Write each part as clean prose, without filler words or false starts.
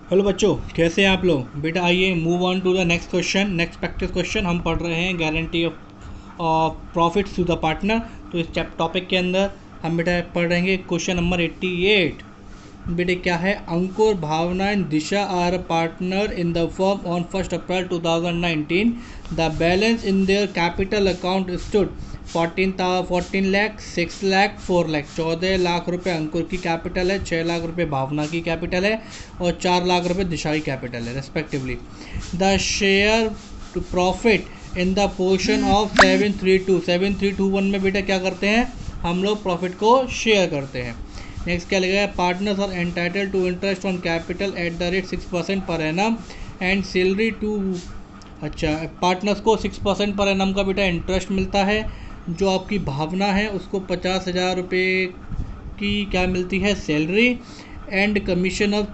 Hello बच्चों, कैसे हैं आप लोग? बेटा आइए move on to the next question. Next practice question हम पढ़ रहे हैं guarantee of profits to the partner. तो इस टॉपिक के अंदर हम बेटा पढ़ रहेंगे क्वेश्चन नंबर 88। बेटे क्या है? Ankur, Bhavna and Disha are partner in the firm on 1 April 2019। The balance in their capital account stood 14 lakh, 6 lakh, 4 lakh. 14 lakh रुपए अंकुर की कैपिटल है, 6 लाख रुपए भावना की कैपिटल है और 4 लाख रुपए दिशा की कैपिटल है respectively. The share to profit in the portion of 7321 में बेटा क्या करते हैं हम लोग? प्रॉफिट को शेयर करते हैं। नेक्स्ट क्या लिखा है? Partners are entitled to interest on capital at the rate 6% per annum and salary too. अच्छा, पार्टनर्स को 6% पर एनम का बेटा इंटरेस्ट मिलता है। जो आपकी भावना है उसको 50,000 रुपये की क्या मिलती है? Salary. And commission of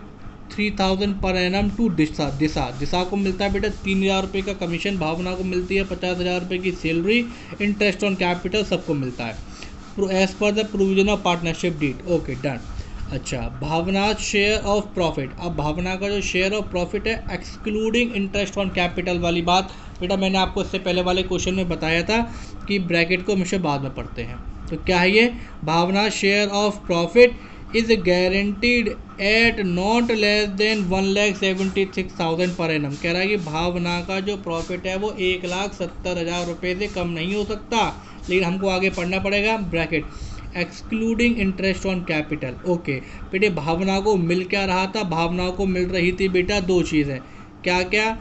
3,000 per annum to दिशा को मिलता है बेटा 3,000 रुपये का कमीशन। भावना को मिलती है 50,000 रुपये की सैलरी। इंटरेस्ट ऑन कैपिटल सबको मिलता है as per the provision of partnership deed. Okay done. अच्छा, भावना शेयर ऑफ प्रॉफिट। अब भावना का जो शेयर ऑफ प्रॉफिट है एक्सक्लूडिंग इंटरेस्ट ऑन कैपिटल वाली बात बेटा मैंने आपको इससे पहले वाले क्वेश्चन में बताया था कि ब्रैकेट को हमेशा बाद में पढ़ते हैं। तो क्या है ये? Bhavna share of profit is guaranteed at not less than 1,76,000 per annum. कह रहा है कि भावना का जो प्रॉफिट है वो 1,70,000 रुपये से कम नहीं हो सकता, लेकिन हमको आगे पढ़ना पड़ेगा bracket excluding interest on capital. Okay बेटे, भावना को मिल क्या रहा था? भावना को मिल रही थी बेटा दो चीज़ें। क्या क्या?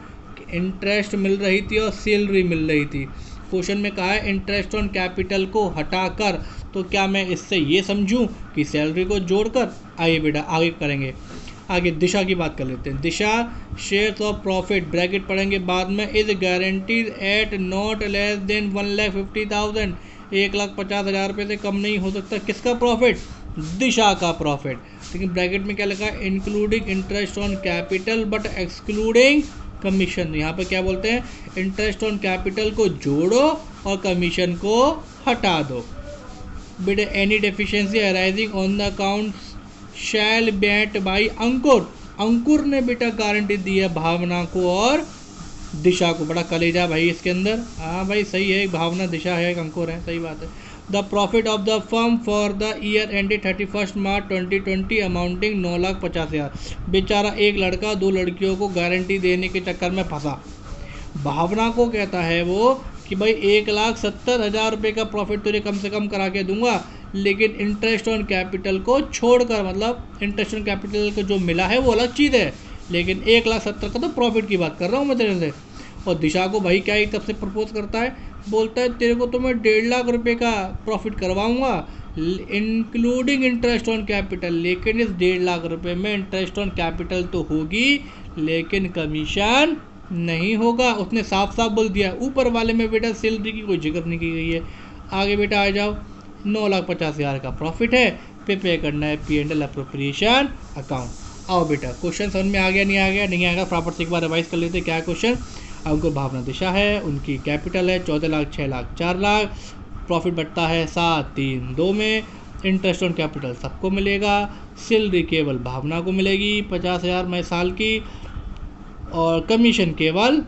इंटरेस्ट मिल रही थी और सैलरी मिल रही थी। क्वेश्चन में कहा है इंटरेस्ट ऑन कैपिटल को हटाकर, तो क्या मैं इससे ये समझूं कि सैलरी को जोड़कर? आइए बेटा आगे करेंगे। आगे दिशा की बात कर लेते हैं। Disha shares of profit bracket पढ़ेंगे बाद में। Is guaranteed at not less than 1,50,000। 1,50,000 रुपये से कम नहीं हो सकता। किसका प्रॉफिट? दिशा का प्रॉफिट। लेकिन ब्रैकेट में क्या लिखा है? Including interest on capital but excluding commission. यहाँ पर क्या बोलते हैं? इंटरेस्ट ऑन कैपिटल को जोड़ो और कमीशन को हटा दो। बेटे any deficiency arising on the account shall bet by Ankur. Ankur ने बेटा गारंटी दी है भावना को और दिशा को। बड़ा कलेजा भाई इसके अंदर। हाँ भाई सही है, एक भावना दिशा है, एक अंकुर है, सही बात है। The profit of the firm for the year ended 31 March 2020 amounting 9,50,000। बेचारा एक लड़का दो लड़कियों को गारंटी देने के चक्कर में फंसा। भावना को कहता है वो कि भाई 1,70,000 रुपये का प्रॉफिट तुझे कम से कम करा के दूंगा, लेकिन इंटरेस्ट ऑन कैपिटल को छोड़कर, मतलब इंटरेस्ट ऑन कैपिटल को जो मिला है वो अलग चीज़ है, लेकिन 1,70,000 का तो प्रॉफिट की बात कर रहा हूँ मैं तेरे से। और दिशा को भाई क्या एक तरफ से प्रपोज करता है, बोलता है तेरे को तो मैं 1.5 लाख रुपये का प्रॉफिट करवाऊँगा इंक्लूडिंग इंटरेस्ट ऑन कैपिटल, लेकिन इस 1.5 लाख रुपये में इंटरेस्ट ऑन कैपिटल तो होगी लेकिन कमीशन नहीं होगा। उसने साफ साफ बोल दिया। ऊपर वाले में बेटा सैलरी की कोई जिक्र नहीं की गई है। आगे बेटा आ जाओ, 9,50,000 का प्रॉफिट है, पे करना है P&L अप्रोप्रिएशन अकाउंट। आओ बेटा क्वेश्चन समझ में आ गया? नहीं आ गया? नहीं आएगा प्रॉपर से एक बार रिवाइज कर लेते क्या क्वेश्चन। अंकुर भावना दिशा है, उनकी कैपिटल है 14 लाख, 6 लाख, 4 लाख। प्रॉफिट बढ़ता है 7, 3, 2 में। इंटरेस्ट ऑन कैपिटल सबको मिलेगा, सैलरी केवल भावना को मिलेगी 50,000 में साल की, और कमीशन केवल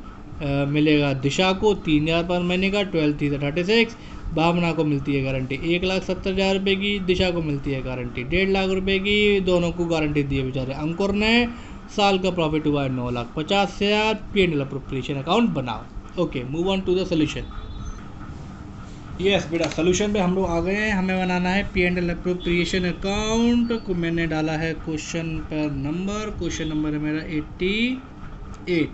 मिलेगा दिशा को 3,000 पर महीने का। 12 3 36। भावना को मिलती है गारंटी 1,70,000 रुपये की, दिशा को मिलती है गारंटी 1.5 लाख रुपये की। दोनों को गारंटी दी है बेचारे अंकुर ने। साल का प्रॉफिट हुआ है 9,50,000। P&L अप्रोप्रिएशन अकाउंट बनाओ। Okay move on to the solution. Yes बेटा, सोल्यूशन पे हम लोग आ गए हैं। हमें बनाना है P&L अप्रोप्रिएशन अकाउंट को। मैंने डाला है क्वेश्चन पर नंबर। क्वेश्चन नंबर है मेरा 88।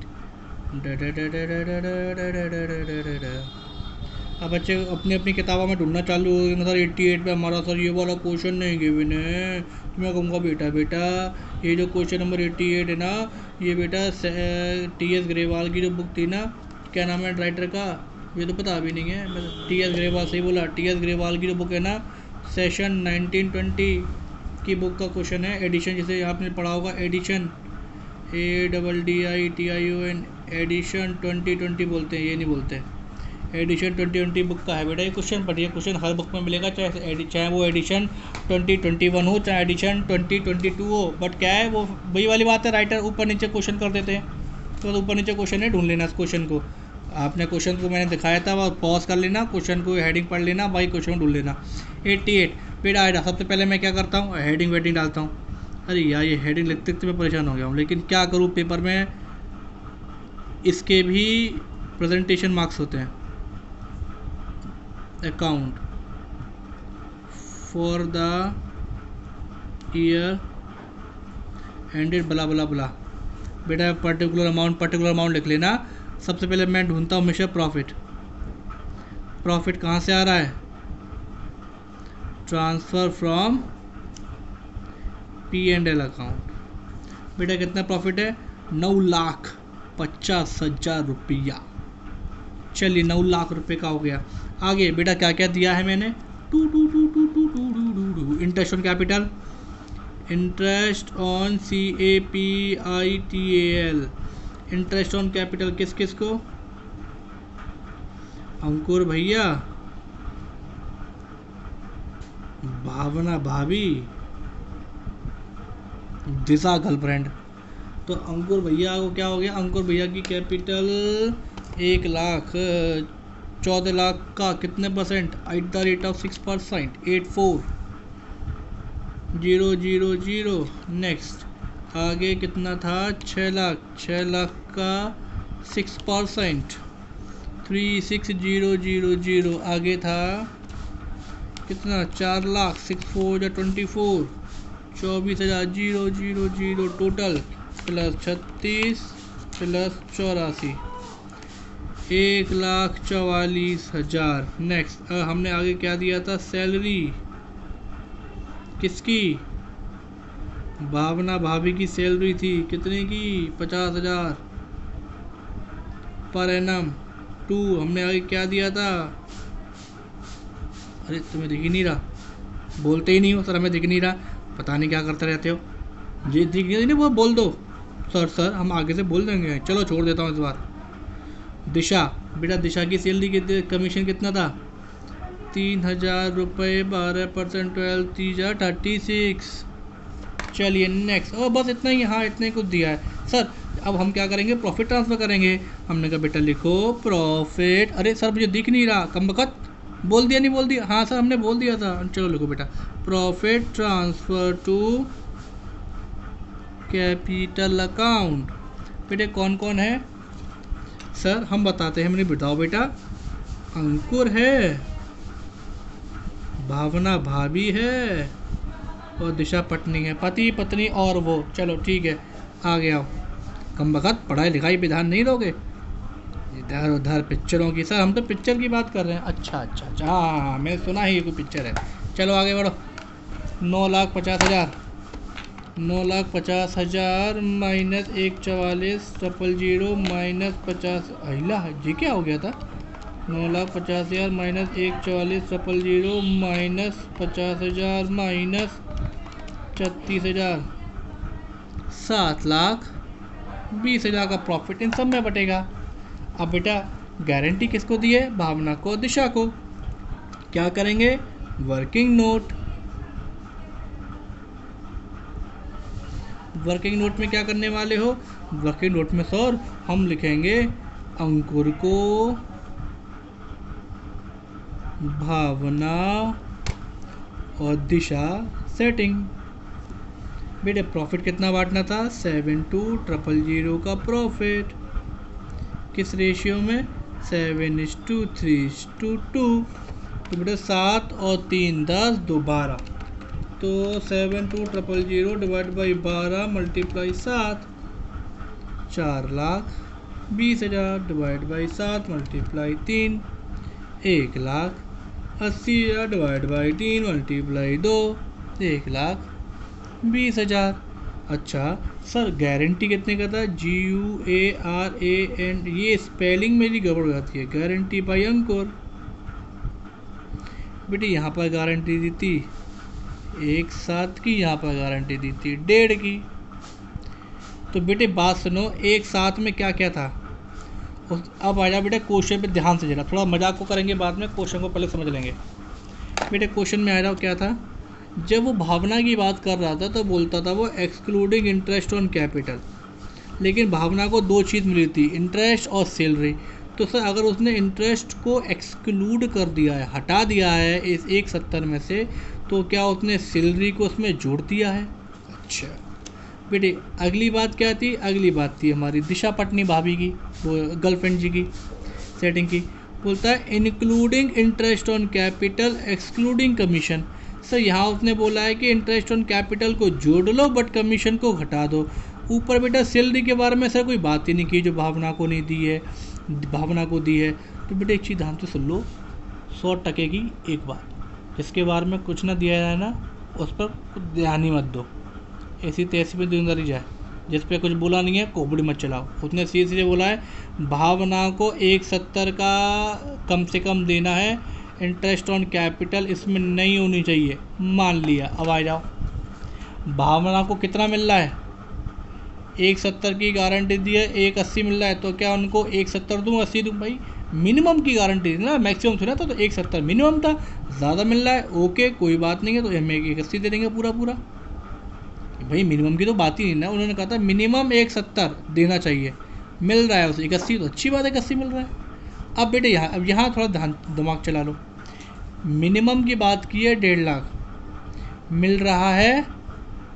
अब बच्चे अपनी अपनी किताबों में ढूंढना चालू हो गए। सर 88 पे हमारा सर ये वाला क्वेश्चन नहीं गिवन है। तो मैं कहूँगा बेटा ये जो क्वेश्चन नंबर 88 है ना, ये बेटा TS ग्रेवाल की जो बुक थी ना, क्या नाम है राइटर का, ये तो पता अभी नहीं है। मैं TS ग्रेवाल सही बोला। TS ग्रेवाल की जो बुक है ना, सेशन 1920 की बुक का क्वेश्चन है। एडिशन, जिसे आपने पढ़ा होगा एडिशन, ADDITION, एडिशन 2020 बोलते हैं, ये नहीं बोलते। एडिशन 2020 बुक का है बेटा ये क्वेश्चन, पढ़िए क्वेश्चन हर बुक में मिलेगा, चाहे वो एडिशन 2021 हो चाहे एडिशन 2022 हो, बट क्या है वो वही वाली बात है, राइटर ऊपर नीचे क्वेश्चन कर देते हैं, तो ऊपर नीचे क्वेश्चन है, ढूंढ लेना इस क्वेश्चन को, आपने क्वेश्चन को मैंने दिखाया था वो पॉज कर लेना, क्वेश्चन को हेडिंग पढ़ लेना, वही क्वेश्चन ढूंढ लेना। 88 बेटा आइडा, सबसे पहले मैं क्या करता हूँ, हेडिंग वेडिंग डालता हूँ। अरे यार ये हेडिंग लिखते लिखते मैं परेशान हो गया हूँ, लेकिन क्या करूँ पेपर में इसके भी प्रेजेंटेशन मार्क्स होते हैं। Account for the year ended बला बला बला, बेटा पर्टिकुलर अमाउंट लिख लेना। सबसे पहले मैं ढूंढता हूँ हमेशा प्रॉफिट, प्रॉफिट कहाँ से आ रहा है, ट्रांसफ़र फ्रॉम P&L अकाउंट। बेटा कितना प्रॉफिट है, 9,50,000 रुपया। चलिए 9 लाख रुपए का हो गया। आगे बेटा क्या क्या दिया है मैंने, interest on capital, interest on CAPITAL, interest on capital किस किस को, अंकुर भैया, भावना भाभी, दिशा गर्लफ्रेंड। तो अंकुर भैया को क्या हो गया, अंकुर भैया की कैपिटल 1,14 लाख का कितने percent, eight the rate of 6%, 84,000। Next आगे कितना था, 6 लाख का 6%, 36,000। आगे था कितना, 4 lakh, 6 4 24, 24,000 total, plus 36 plus 84, 1,44,000। Next हमने आगे क्या दिया था, सैलरी किसकी, भावना भाभी की सैलरी थी, कितने की, 50,000 पर एनम। 2 हमने आगे क्या दिया था, अरे तुम्हें दिख ही नहीं रहा, बोलते ही नहीं हो सर, हमें दिख नहीं रहा, पता नहीं क्या करते रहते हो, जी दिख नहीं, वो बोल दो सर हम आगे से बोल देंगे, चलो छोड़ देता हूँ इस बार। दिशा बेटा, दिशा की सैलरी कितने, कमीशन कितना था, 3,000 रुपये, 12%, 12 36। चलिए नेक्स्ट, और बस इतना ही, हाँ इतना ही कुछ दिया है सर। अब हम क्या करेंगे, प्रॉफिट ट्रांसफ़र करेंगे। हमने कहा बेटा लिखो प्रॉफिट, अरे सर मुझे दिख नहीं रहा, कम वक्त बोल दिया, नहीं बोल दिया, हाँ सर हमने बोल दिया था, चलो लिखो बेटा profit transfer to capital account. बेटे कौन कौन है सर, हम बताते हैं, हमने बताओ बेटा, अंकुर है, भावना भाभी है, और दिशा पत्नी है, पति पत्नी और वो। चलो ठीक है आगे आओ, कम वक्त पढ़ाई लिखाई पे ध्यान नहीं दोगे, इधर उधर पिक्चरों की, सर हम तो पिक्चर की बात कर रहे हैं। अच्छा, हाँ मैंने सुना है ये कोई पिक्चर है। चलो आगे बढ़ो, 9,50,000, 9,50,000 माइनस 1,44,000 माइनस 50, अहिला ये क्या हो गया था, 9,50,000 माइनस 1,44,000 माइनस 50,000 माइनस 36,000, 7,20,000 का प्रॉफिट इन सब में बटेगा। अब बेटा गारंटी किसको दी है, भावना को, दिशा को। क्या करेंगे, वर्किंग नोट, वर्किंग नोट में क्या करने वाले हो, वर्किंग नोट में सर हम लिखेंगे अंकुर को, भावना और दिशा सेटिंग। बेटे प्रॉफिट कितना बांटना था, 7,2,000 का प्रॉफिट, किस रेशियो में, 7:3:2। तो बेटा 7 और 3 10 2 12, तो 7,2,000 divide by 12 multiply 7, 4,20,000 divide by 7 multiply 3, 1,80,000 divide by 3 multiply 2, 1,20,000। अच्छा सर गारंटी कितने का था, GUARANT, ये स्पेलिंग मेरी गड़बड़ जाती है, गारंटी बाई अंकुर। बेटे यहाँ पर गारंटी दी थी 1,7 की, यहाँ पर गारंटी दी थी 1.5 की। तो बेटे बात सुनो, 1,7 में क्या क्या था, अब आ जाओ बेटा क्वेश्चन पे ध्यान से, जरा थोड़ा मजाक को करेंगे बाद में, क्वेश्चन को पहले समझ लेंगे। बेटे क्वेश्चन में आ जाओ क्या था, जब वो भावना की बात कर रहा था तो बोलता था वो एक्सक्लूडिंग इंटरेस्ट ऑन कैपिटल, लेकिन भावना को दो चीज़ मिली थी, इंटरेस्ट और सैलरी। तो सर अगर उसने इंटरेस्ट को एक्सक्लूड कर दिया है, हटा दिया है इस 170 में से, तो क्या उसने सैलरी को उसमें जोड़ दिया है? अच्छा बेटे अगली बात क्या थी, अगली बात थी हमारी दिशा पटनी भाभी की, वो गर्लफ्रेंड जी की सेटिंग की। बोलता है including interest on capital excluding commission. Sir यहाँ उसने बोला है कि इंटरेस्ट ऑन कैपिटल को जोड़ लो बट कमीशन को घटा दो। ऊपर बेटा सैलरी के बारे में सर कोई बात ही नहीं की जो भावना को नहीं दी है, भावना को दी है। तो बेटा एक चीज़ ध्यान से सुन लो, 100% की एक बात, जिसके बारे में कुछ ना दिया जाए ना उस पर ध्यान ही मत दो, ऐसी तैसी में दुनियादारी जाए। जिस पे कुछ बोला नहीं है कोबड़ी मत चलाओ। उसने सीधे सीधे बोला है भावना को 170 का कम से कम देना है, इंटरेस्ट ऑन कैपिटल इसमें नहीं होनी चाहिए, मान लिया। अब आ जाओ, भावना को कितना मिल रहा है, 170 की गारंटी दी है, 180 मिल रहा है, तो क्या उनको 170 दूँ 80 दूँ? भाई मिनिमम की गारंटी थी ना, मैक्सिमम थोड़ा था, तो 170 मिनिमम था, ज़्यादा मिल रहा है ओके कोई बात नहीं है, तो हमें 180 दे देंगे पूरा पूरा। भाई मिनिमम की तो बात ही नहीं ना, उन्होंने कहा था मिनिमम 170 देना चाहिए, मिल रहा है उसे 81, तो अच्छी बात है 81 मिल रहा है। अब बेटे यहाँ थोड़ा दिमाग चला लो, मिनिमम की बात की है 1.5 लाख, मिल रहा है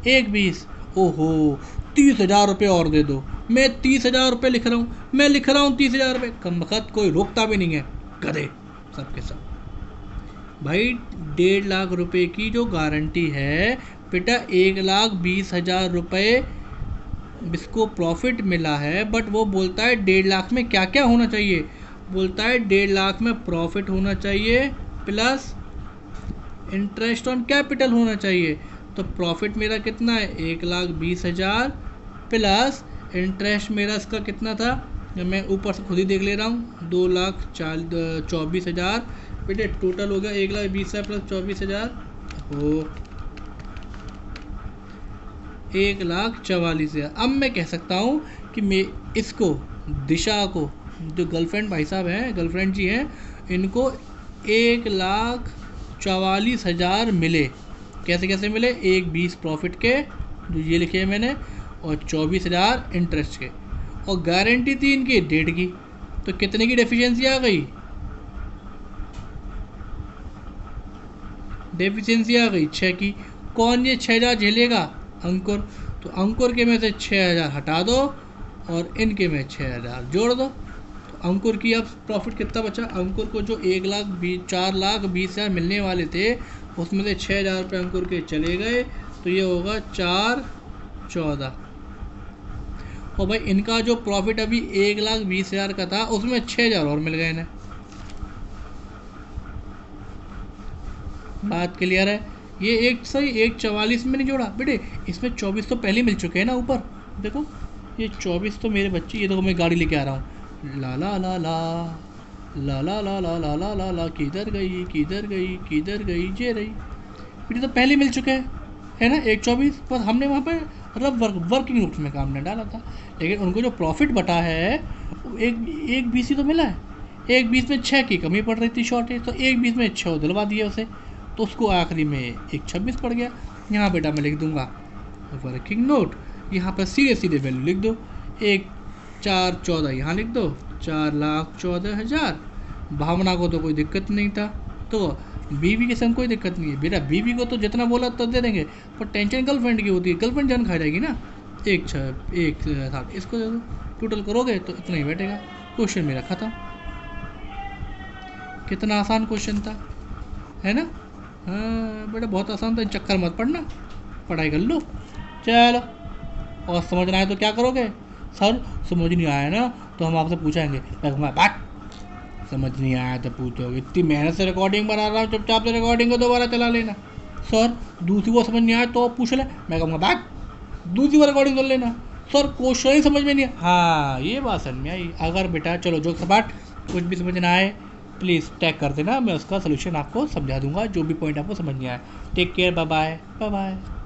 120, ओहो 30,000 रुपये और दे दो। मैं 30,000 रुपये लिख रहा हूँ, मैं लिख रहा हूँ 30,000 रुपये, कम वक्त कोई रोकता भी नहीं है, गधे सबके सब। भाई 1.5 लाख रुपए की जो गारंटी है बेटा, 1,20,000 रुपये इसको प्रॉफिट मिला है, बट वो बोलता है 1.5 लाख में क्या क्या होना चाहिए, बोलता है 1.5 लाख में प्रॉफिट होना चाहिए प्लस इंटरेस्ट ऑन कैपिटल होना चाहिए। तो प्रॉफिट मेरा कितना है 1,20,000 प्लस इंटरेस्ट मेरा इसका कितना था, मैं ऊपर से खुद ही देख ले रहा हूँ, 2,24,000 बेटे टोटल हो गया 1,20,000 प्लस 24,000 हो 1,44,000। अब मैं कह सकता हूँ कि मैं इसको दिशा को, जो गर्लफ्रेंड भाई साहब हैं, गर्लफ्रेंड जी हैं, इनको 1,44,000 मिले। कैसे कैसे मिले, 1,20 प्रॉफिट के जो ये लिखे हैं मैंने, और 24,000 इंटरेस्ट के, और गारंटी थी इनकी 1.5 की। तो कितने की डेफिशिएंसी आ गई, डेफिशिएंसी आ गई 6 की। कौन ये 6,000 झेलेगा, अंकुर। तो अंकुर के में से 6,000 हटा दो और इनके में 6,000 जोड़ दो, तो अंकुर की अब प्रॉफिट कितना बचा, अंकुर को जो 4,20,000 मिलने वाले थे उसमें से 6,000 रुपये अंकुर के चले गए, तो ये होगा 4,14। और भाई इनका जो प्रॉफिट अभी 1,20,000 का था उसमें 6,000 और मिल गए इन्हें। बात क्लियर है। ये एक सही 1,44 में नहीं जोड़ा बेटे, इसमें 24 तो पहले मिल चुके हैं ना ऊपर, देखो ये 24 तो मेरे बच्चे, ये देखो मैं गाड़ी लेके आ रहा हूँ, ला ला ला ला ला ला ला ला ला ला ला ला, किधर गई किधर गई किधर गई, ये रही बेटे, तो पहले मिल चुके हैं है ना 1,24, पर हमने वहाँ पे मतलब वर्किंग रूप में काम नहीं डाला था, लेकिन उनको जो प्रॉफिट बटा है वो 1,20 ही तो मिला है। 1,20 में 6 की कमी पड़ रही थी शॉर्टेज, तो 1,20 में 6 दिलवा दिया उसे, तो उसको आखिरी में 1,26 पड़ गया। यहाँ बेटा मैं लिख दूंगा वर्किंग नोट, यहाँ पर सीधे सीधे वैल्यू लिख दो, 1,414 यहाँ लिख दो, 4,14,000। भावना को तो कोई दिक्कत नहीं था, तो बीवी के संग कोई दिक्कत नहीं है बेटा, बीवी को तो जितना बोला तो दे देंगे, पर टेंशन गर्लफ्रेंड की होती है, गर्लफ्रेंड जान खा जाएगी ना। 1,7 इसको दे दो, टोटल करोगे तो इतना ही बैठेगा। क्वेश्चन मेरा खत्म। कितना आसान क्वेश्चन था, है ना। हाँ बेटा बहुत आसान था, चक्कर मत पड़ना, पढ़ाई कर लो। चलो, और समझना है तो क्या करोगे, सर समझ नहीं आया ना तो हम आपसे पूछेंगे, बात समझ नहीं आया तो पूछोगे, इतनी मेहनत से रिकॉर्डिंग बना रहा हूँ, चुपचाप से रिकॉर्डिंग को दोबारा चला लेना। सर दूसरी बार समझ नहीं आया तो पूछ ले, मैं कहूँगा बात दूसरी बार रिकॉर्डिंग कर लेना। सर क्वेश्चन ही समझ में नहीं आया, हाँ ये बात समझ में आई। अगर बेटा चलो जो सपाट कुछ भी समझ ना आए प्लीज़ टैग कर देना, मैं उसका सोल्यूशन आपको समझा दूंगा, जो भी पॉइंट आपको समझ नहीं आया। Take care, bye bye bye bye.